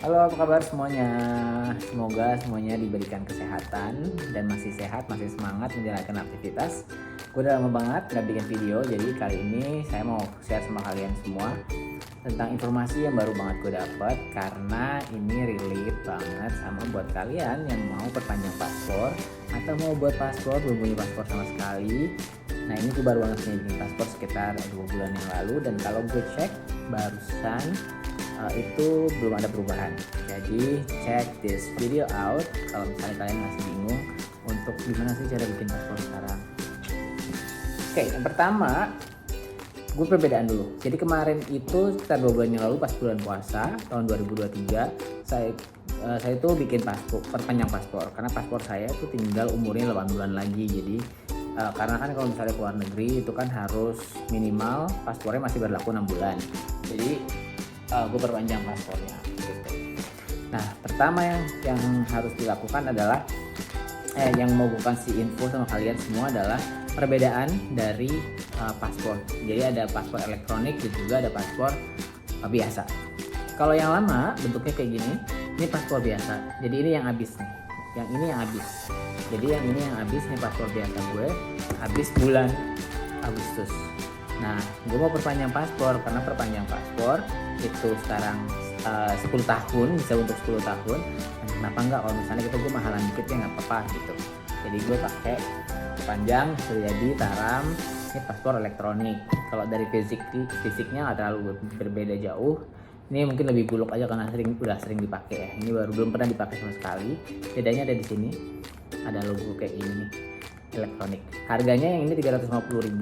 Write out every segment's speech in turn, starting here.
Halo, apa kabar semuanya? Semoga semuanya diberikan kesehatan dan masih sehat, masih semangat menjalankan aktivitas. Gue udah lama banget gak bikin video, jadi kali ini saya mau share sama kalian semua tentang informasi yang baru banget gue dapet, karena ini relate banget sama buat kalian yang mau perpanjang paspor atau mau buat paspor belum punya paspor sama sekali. Nah, ini gue baru banget punya bikin paspor sekitar 2 bulan yang lalu, dan kalau gue cek barusan itu belum ada perubahan. Jadi check this video out kalau misalnya kalian masih bingung untuk gimana sih cara bikin paspor sekarang. Oke, yang pertama gue perbedaan dulu. Jadi kemarin itu sekitar 2 bulan yang lalu pas bulan puasa tahun 2023, saya itu bikin paspor, perpanjang paspor, karena paspor saya itu tinggal umurnya 8 bulan lagi. Jadi karena kan kalau misalnya ke luar negeri itu kan harus minimal paspornya masih berlaku 6 bulan. Jadi gue perpanjang paspornya gitu. Nah, pertama yang harus dilakukan adalah yang mau gue kasih info sama kalian semua adalah perbedaan dari paspor. Jadi ada paspor elektronik dan juga ada paspor biasa. Kalau yang lama bentuknya kayak gini, ini paspor biasa. Jadi ini yang habis nih. Yang ini yang habis. Jadi yang ini yang habis nih, paspor biasa gue habis bulan Agustus. Nah, gue mau perpanjang paspor karena perpanjang paspor itu sekarang 10 tahun, bisa untuk 10 tahun. Dan kenapa enggak kalau misalnya gitu gue mahalan dikit ya nggak apa-apa gitu. Jadi gue pakai panjang jadi taram ini paspor elektronik. Kalau dari fisiknya nggak terlalu berbeda jauh. Ini mungkin lebih buluk aja karena udah sering dipakai ya. Ini baru belum pernah dipakai sama sekali. Bedanya ada di sini. Ada logo kayak ini. Elektronik. Harganya yang ini 350.000,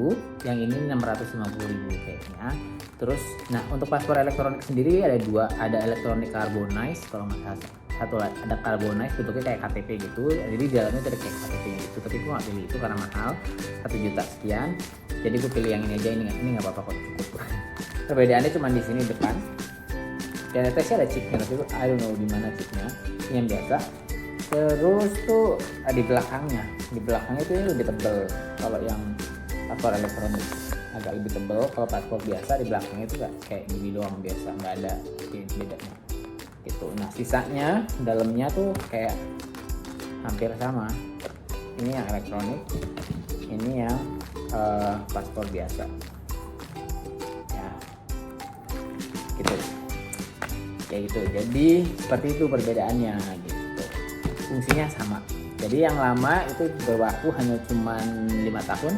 yang ini 650.000 kayaknya. Terus, nah untuk paspor elektronik sendiri ada dua, ada elektronik carbonize kalau nggak salah. Satu ada carbonize bentuknya kayak KTP gitu. Jadi di dalamnya ada kayak KTP gitu. Tapi gue nggak pilih itu karena mahal, 1 juta sekian. Jadi gue pilih yang ini aja. Ini nggak apa-apa kok, cukup. Perbedaannya cuma di sini depan. Dan atasnya ada chipnya, tapi I don't know di mana chipnya. Ini yang biasa. Terus tuh di belakangnya itu lebih tebal. Kalau yang paspor elektronik agak lebih tebal. Kalau paspor biasa di belakangnya itu kayak gini doang biasa, nggak ada bedanya gitu. Nah, sisanya dalamnya tuh kayak hampir sama. Ini yang elektronik, ini yang paspor biasa ya, gitu kayak gitu. Jadi seperti itu perbedaannya gitu. Fungsinya sama. Jadi yang lama itu berlaku hanya cuma 5 tahun,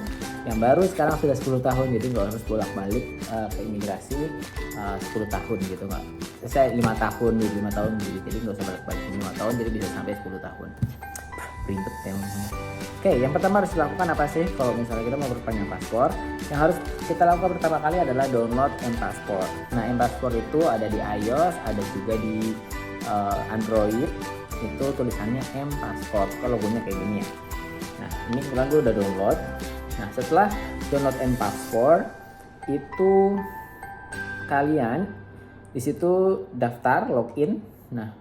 yang baru sekarang sudah 10 tahun. Jadi nggak harus bolak-balik ke imigrasi 10 tahun gitu, nggak. Saya 5 tahun, 5 tahun jadi nggak usah balik-balik 5 tahun, jadi bisa sampai 10 tahun. Ribet emangnya. Oke, yang pertama harus dilakukan apa sih kalau misalnya kita mau perpanjang paspor? Yang harus kita lakukan pertama kali adalah download M-Passport. Nah, M-Passport itu ada di iOS, ada juga di Android. Itu tulisannya M-Passport, kalau logonya kayak gini ya. Nah, ini kebetulan gue udah download. Nah, setelah download M-Passport itu kalian di situ daftar, login. Nah,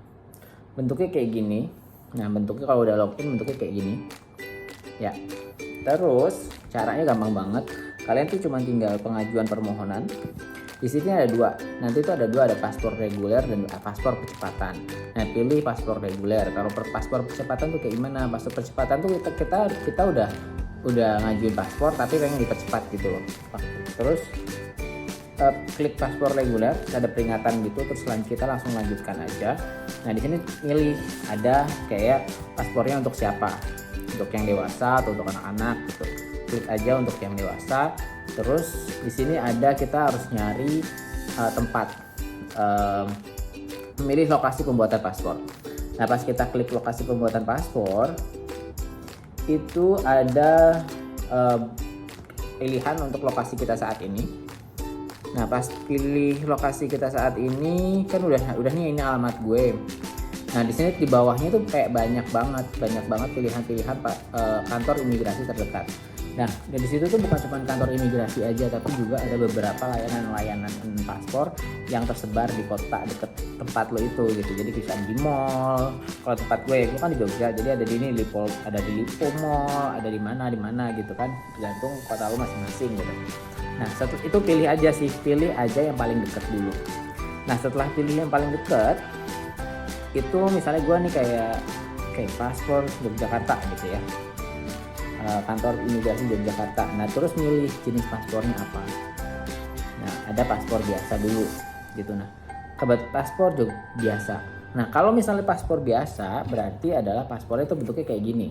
bentuknya kayak gini. Nah, bentuknya kalau udah login bentuknya kayak gini ya. Terus caranya gampang banget. Kalian tuh cuma tinggal pengajuan permohonan. Di sini ada dua. Nanti itu ada dua, ada paspor reguler dan paspor percepatan. Nah, pilih paspor reguler. Kalau paspor percepatan tuh kayak gimana? Paspor percepatan tuh kita udah ngajuin paspor tapi pengen dipercepat gitu loh. Terus klik paspor reguler, ada peringatan gitu, terus kita langsung lanjutkan aja. Nah, di sini pilih ada kayak paspornya untuk siapa? Untuk yang dewasa atau untuk anak-anak gitu. Klik aja untuk yang dewasa. Terus di sini ada kita harus nyari tempat, memilih lokasi pembuatan paspor. Nah, pas kita klik lokasi pembuatan paspor itu ada pilihan untuk lokasi kita saat ini. Nah, pas pilih lokasi kita saat ini kan udah nih, ini alamat gue. Nah, di sini di bawahnya tuh kayak banyak banget pilihan-pilihan kantor imigrasi terdekat. Nah, dari situ tuh bukan cuma kantor imigrasi aja, tapi juga ada beberapa layanan paspor yang tersebar di kota deket tempat lo itu gitu. Jadi bisa di mall. Kalau tempat gue kan di Jogja, jadi ada di Lipo Mall, ada di mana gitu kan, tergantung kota lo masing-masing gitu. Nah, itu pilih aja yang paling dekat dulu. Nah, setelah pilih yang paling dekat, itu misalnya gue nih kayak paspor Yogyakarta gitu ya, kantor imigrasi Yogyakarta. Nah terus milih jenis paspornya apa. Nah ada paspor biasa dulu gitu. Nah paspor biasa. Nah kalau misalnya paspor biasa berarti adalah paspornya itu bentuknya kayak gini.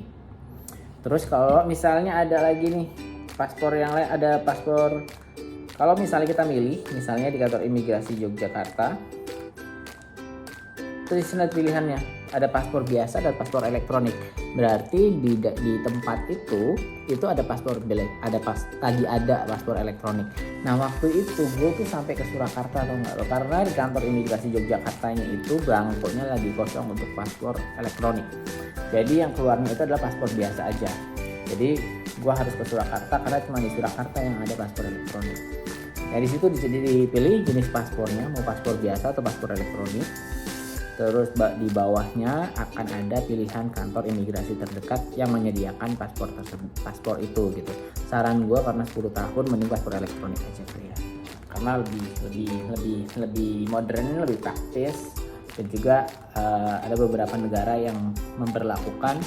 Terus kalau misalnya ada lagi nih paspor yang lain, ada paspor, kalau misalnya kita milih misalnya di kantor imigrasi Yogyakarta, terus lihat pilihannya ada paspor biasa dan paspor elektronik. Berarti di tempat itu ada paspor tadi ada paspor elektronik. Nah waktu itu gue tuh sampai ke Surakarta atau enggak lo, karena di kantor imigrasi Yogyakartanya itu belangkonya lagi kosong untuk paspor elektronik. Jadi yang keluarnya itu adalah paspor biasa aja. Jadi gue harus ke Surakarta karena cuma di Surakarta yang ada paspor elektronik. Nah di situ dipilih jenis paspornya, mau paspor biasa atau paspor elektronik. Terus di bawahnya akan ada pilihan kantor imigrasi terdekat yang menyediakan paspor itu gitu. Saran gue karena 10 tahun mending paspor elektronik aja tuh ya. Karena lebih modern, lebih praktis, dan juga ada beberapa negara yang memberlakukan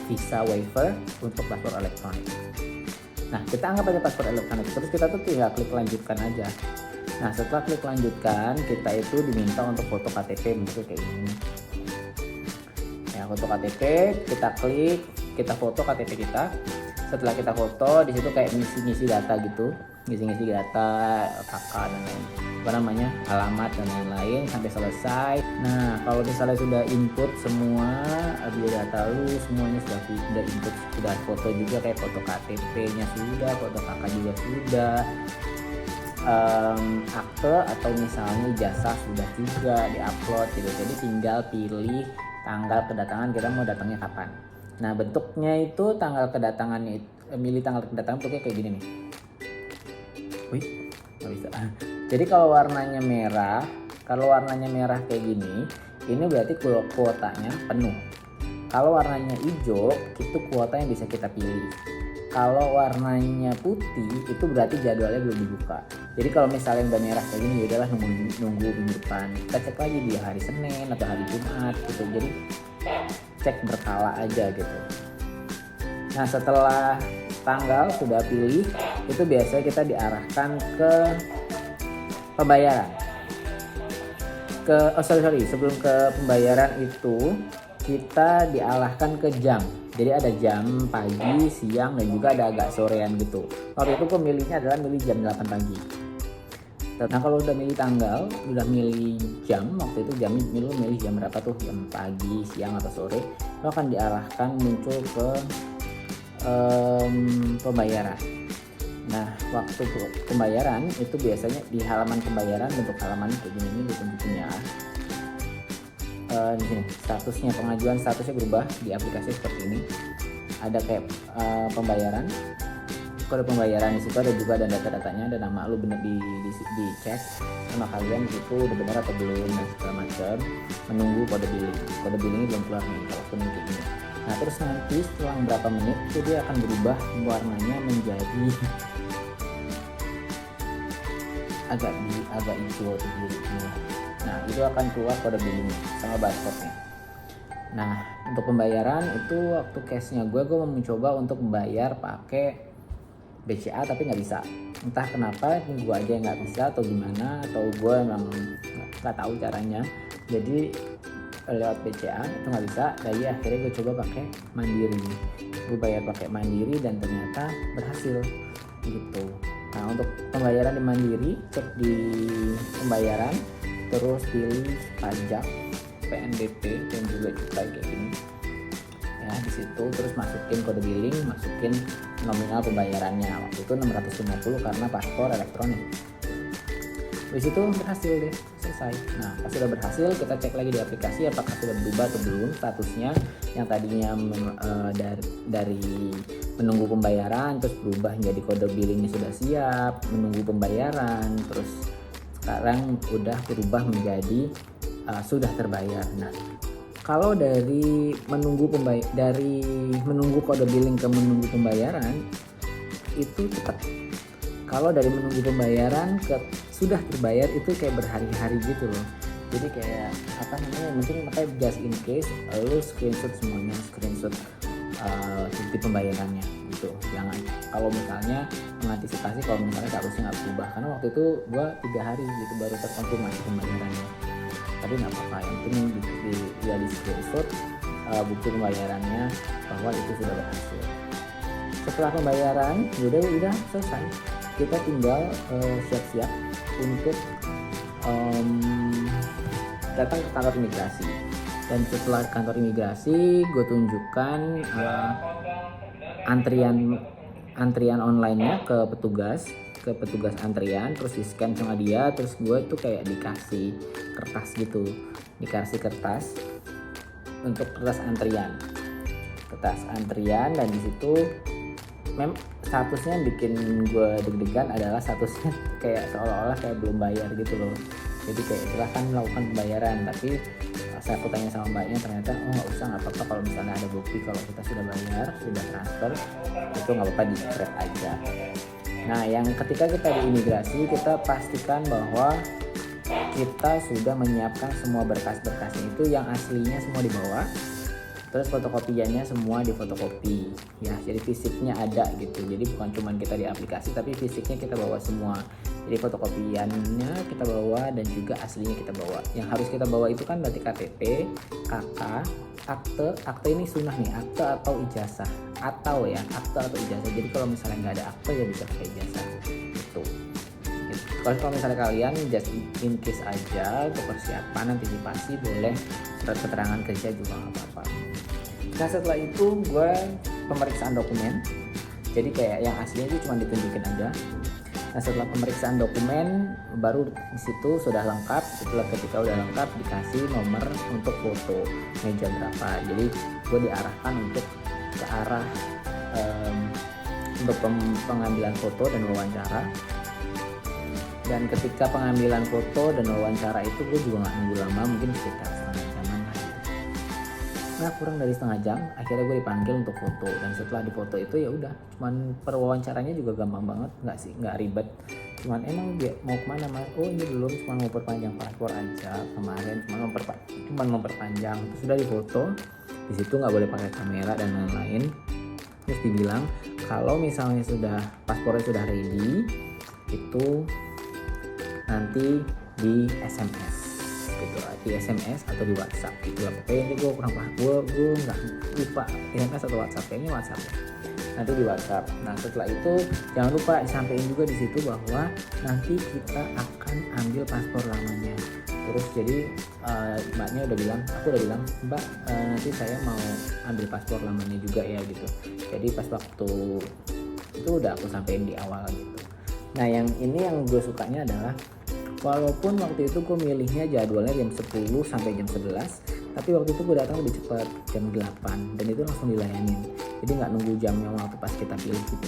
visa waiver untuk paspor elektronik. Nah kita anggap aja paspor elektronik, terus kita tuh tinggal klik lanjutkan aja. Nah setelah klik lanjutkan, kita itu diminta untuk foto KTP bentuknya kayak gini. Ya foto KTP, kita klik, kita foto KTP kita. Setelah kita foto, di situ kayak ngisi data gitu, ngisi data kakak dan lain, alamat dan lain-lain sampai selesai. Nah kalau misalnya sudah input semua biodata lu, semuanya sudah input, sudah foto juga kayak foto KTP-nya sudah, foto kakak juga sudah. Akte atau misalnya ijazah sudah juga diupload gitu. Jadi tinggal pilih tanggal kedatangan, kita mau datangnya kapan. Nah bentuknya itu milih tanggal kedatangan bentuknya kayak gini nih. Wih, nggak bisa. Jadi kalau warnanya merah kayak gini, ini berarti kuotanya penuh. Kalau warnanya hijau, itu kuota yang bisa kita pilih. Kalau warnanya putih itu berarti jadwalnya belum dibuka. Jadi kalau misalnya udah merah kayak gini, ya udahlah nunggu minggu depan. Kita cek lagi di hari Senin atau hari Jumat gitu. Jadi cek berkala aja gitu. Nah setelah tanggal sudah pilih, itu biasanya kita diarahkan ke pembayaran. Sebelum ke pembayaran itu kita diarahkan ke jam. Jadi ada jam pagi, siang, dan juga ada agak sorean gitu. Waktu itu gue milihnya adalah milih jam 8 pagi. Nah kalau udah milih tanggal, udah milih jam, waktu itu milih jam berapa tuh, jam pagi, siang, atau sore, lo akan diarahkan muncul ke pembayaran. Nah waktu pembayaran itu biasanya di halaman pembayaran, bentuk halaman kayak gini nih ditunjukin ya. Di sini statusnya, pengajuan statusnya berubah di aplikasi seperti ini. Ada kayak pembayaran, kode pembayaran, di situ ada juga dan data-datanya, ada nama lu bener dicek sama kalian itu udah benar atau belum dan segala macam. Menunggu kode billingnya belum keluar nih kalau kuning kayak gini. Nah terus nanti setelah berapa menit itu dia akan berubah warnanya menjadi agak hijau atau biru. Nah itu akan keluar kode billing sama barcode-nya. Nah untuk pembayaran itu waktu case-nya gue mencoba untuk membayar pakai BCA tapi nggak bisa. Entah kenapa ini gue aja yang nggak bisa atau gimana, atau gue emang nggak tahu caranya. Jadi lewat BCA itu nggak bisa. Jadi akhirnya gue coba pakai Mandiri. Gue bayar pakai Mandiri dan ternyata berhasil gitu. Nah untuk pembayaran di Mandiri, cek di pembayaran, terus pilih pajak, PNBP, dan juga cukai kayak gini ya di situ. Terus masukin kode billing, masukin nominal pembayarannya, waktu itu 650 karena paspor elektronik. Di situ berhasil deh, selesai. Nah pas sudah berhasil, kita cek lagi di aplikasi apakah sudah berubah atau belum statusnya. Yang tadinya dari menunggu pembayaran terus berubah menjadi kode billingnya sudah siap, menunggu pembayaran, terus sekarang udah berubah menjadi sudah terbayar. Nah kalau dari menunggu kode billing ke menunggu pembayaran itu cepat. Kalau dari menunggu pembayaran ke sudah terbayar itu kayak berhari-hari gitu loh. Jadi kayak apa namanya, yang penting makanya just in case lu screenshot semuanya, screenshot bukti pembayarannya gitu. Jangan kalau misalnya mengantisipasi kalau misalnya seharusnya nggak berubah, karena waktu itu gua 3 hari gitu baru terkonfirmasi pembayarannya. Tapi nggak apa-apa, yang penting di screenshot bukti pembayarannya bahwa itu sudah berhasil. Setelah pembayaran udah selesai, kita tinggal siap-siap untuk datang ke kantor imigrasi. Dan setelah kantor imigrasi, gue tunjukkan antrian online-nya ke petugas antrian, terus di scan sama dia, terus gue tuh kayak dikasih kertas untuk kertas antrian, dan di situ statusnya bikin gue deg-degan adalah statusnya kayak seolah-olah kayak belum bayar gitu loh. Jadi kayak silahkan melakukan pembayaran, tapi saya aku tanya sama mbaknya, ternyata nggak usah, nggak apa-apa kalau misalnya ada bukti kalau kita sudah bayar, sudah transfer, itu nggak apa-apa, di scrap aja. Nah, yang ketika kita di imigrasi, kita pastikan bahwa kita sudah menyiapkan semua berkas-berkasnya itu, yang aslinya semua dibawa, terus fotokopiannya semua di fotokopi ya, jadi fisiknya ada gitu. Jadi bukan cuman kita di aplikasi, tapi fisiknya kita bawa semua. Jadi fotokopiannya kita bawa dan juga aslinya kita bawa. Yang harus kita bawa itu kan berarti KTP, KK, akte ini sunnah nih, akte atau ijazah, akte atau ijazah. Jadi kalau misalnya nggak ada akte ya bisa pakai ijazah gitu. Kalau misalnya kalian just in case aja untuk persiapan antisipasi, boleh surat keterangan kerja juga nggak apa-apa. Nah, setelah itu gue pemeriksaan dokumen, jadi kayak yang aslinya itu cuma ditunjukin aja. Nah, setelah pemeriksaan dokumen baru di situ sudah lengkap. Setelah ketika udah lengkap dikasih nomor untuk foto meja berapa. Jadi gue diarahkan untuk ke arah untuk pengambilan foto dan wawancara. Dan ketika pengambilan foto dan wawancara itu gue juga nggak nunggu lama, mungkin sekitar setengah jaman lah. Nah, kurang dari setengah jam akhirnya gue dipanggil untuk foto. Dan setelah difoto itu ya udah, cuman perwawancaranya juga gampang banget, nggak ribet. Cuman emang dia mau kemana mas? Oh ini belum, cuma mau perpanjang paspor aja kemarin, cuma memperpanjang. Terus sudah difoto, di situ nggak boleh pakai kamera dan lain-lain. Terus dibilang kalau misalnya sudah paspornya sudah ready, itu nanti di SMS gitu, di SMS atau di WhatsApp gitu lah. Pokoknya gue kurang paham, gue nggak lupa SMS atau WhatsApp, kayaknya WhatsApp nanti di WhatsApp. Nah, setelah itu jangan lupa disampaikan juga di situ bahwa nanti kita akan ambil paspor lamanya. Terus jadi mbaknya udah bilang, aku udah bilang, mbak nanti saya mau ambil paspor lamanya juga ya gitu. Jadi pas waktu itu udah aku sampaikan di awal gitu. Nah, yang ini yang gue sukanya adalah walaupun waktu itu gue milihnya jadwalnya jam 10 sampai jam 11, tapi waktu itu gue datang lebih cepat, jam 8, dan itu langsung dilayanin. Jadi nggak nunggu jamnya waktu pas kita pilih gitu.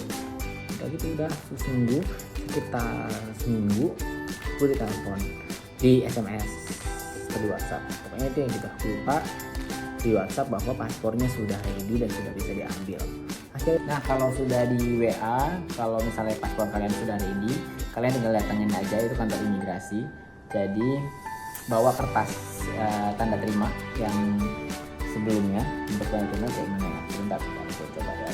Udah gitu, udah seminggu, sekitar seminggu gue ditelepon, di SMS atau di WhatsApp. Pokoknya itu yang kita lupa, di WhatsApp bahwa paspornya sudah ready dan sudah bisa diambil. Nah, kalau sudah di WA, kalau misalnya paspor kalian sudah ready, kalian tinggal datengin aja itu kantor imigrasi. Jadi bawa kertas tanda terima yang sebelumnya. Untuk tanda terima kayak gimana ya? Bentar, aku coba ya.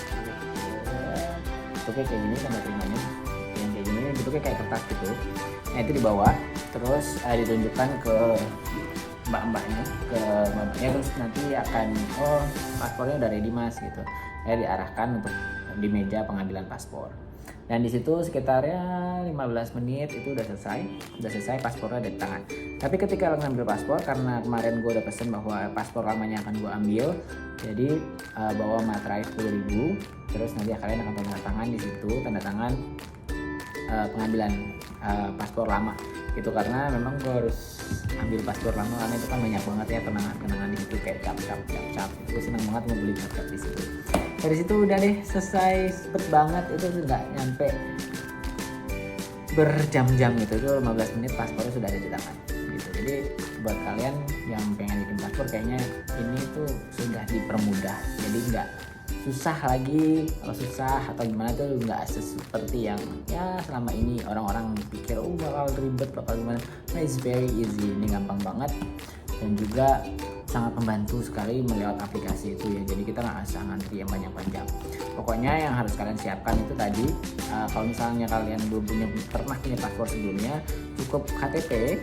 Bentuknya kayak gini tanda terimanya, yang kayak gini bentuknya kayak kertas gitu. Nah, itu dibawa, terus ditunjukkan ke mbak-mbaknya, terus nanti akan, oh paspornya udah ready mas gitu. Saya diarahkan untuk di meja pengambilan paspor. Dan di situ sekitarnya 15 menit itu udah selesai paspornya ada di tangan. Tapi ketika ngambil paspor, karena kemarin gue udah pesen bahwa paspor lamanya akan gue ambil, jadi bawa materai 10.000, terus nanti kalian akan tanda tangan di situ, tanda tangan pengambilan paspor lama gitu. Karena memang gue harus ambil paspor lama karena itu kan banyak banget ya kenangan di situ, kayak cap. Gue seneng banget mau beli cap di situ. Dari situ udah deh selesai, cepet banget, itu nggak nyampe berjam-jam gitu, itu 15 menit paspornya sudah ada di tangan gitu. Jadi buat kalian yang pengen bikin paspor, kayaknya ini tuh sudah dipermudah, jadi nggak susah lagi. Kalau susah atau gimana tuh nggak seperti yang ya selama ini orang-orang pikir bakal ribet, bakal gimana. Nah, it's very easy, ini gampang banget dan juga sangat membantu sekali melewat aplikasi itu ya. Jadi kita nggak usah ngantri yang panjang-panjang. Pokoknya yang harus kalian siapkan itu tadi, kalau misalnya kalian belum pernah punya paspor sebelumnya, cukup KTP,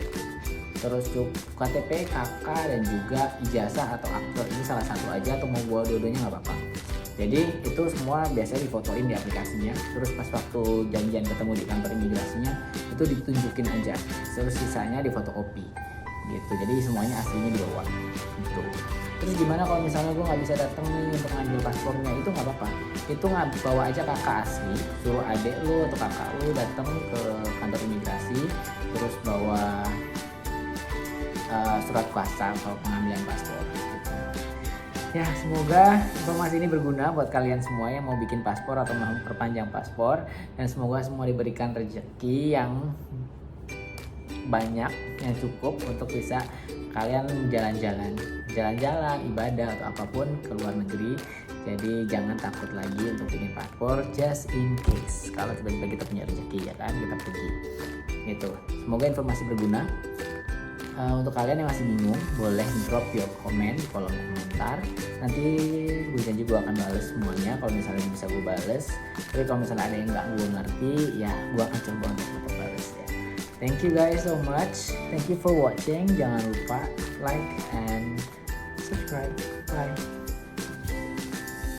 terus cukup KTP, KK, dan juga ijazah atau akte. Ini salah satu aja atau mau bawa dua-duanya nggak apa-apa. Jadi itu semua biasanya difotoin di aplikasinya. Terus pas waktu janjian ketemu di kantor imigrasinya itu ditunjukin aja. Terus sisanya difotokopi gitu. Jadi semuanya aslinya dibawa gitu. Terus gimana kalau misalnya gue nggak bisa datang nih untuk ngambil paspornya? Itu nggak apa-apa. Itu bawa aja kakak asli, suruh adek lu atau kakak lu datang ke kantor imigrasi, terus bawa surat kuasa kalau pengambilan paspor gitu. Ya, semoga informasi ini berguna buat kalian semua yang mau bikin paspor atau mau perpanjang paspor, dan semoga semua diberikan rezeki yang banyak, yang cukup untuk bisa kalian jalan-jalan, ibadah atau apapun ke luar negeri. Jadi jangan takut lagi untuk bikin paspor, just in case kalau tiba-tiba kita punya rezeki ya kan, kita pergi gitu. Semoga informasi berguna. Untuk kalian yang masih bingung, boleh drop your comment di kolom komentar. Nanti gue janji gue akan balas semuanya kalau misalnya bisa gue balas. Tapi kalau misalnya ada yang nggak gue ngerti, ya gue akan coba untuk tetap balas ya. Thank you guys so much. Thank you for watching. Jangan lupa like and subscribe. Bye.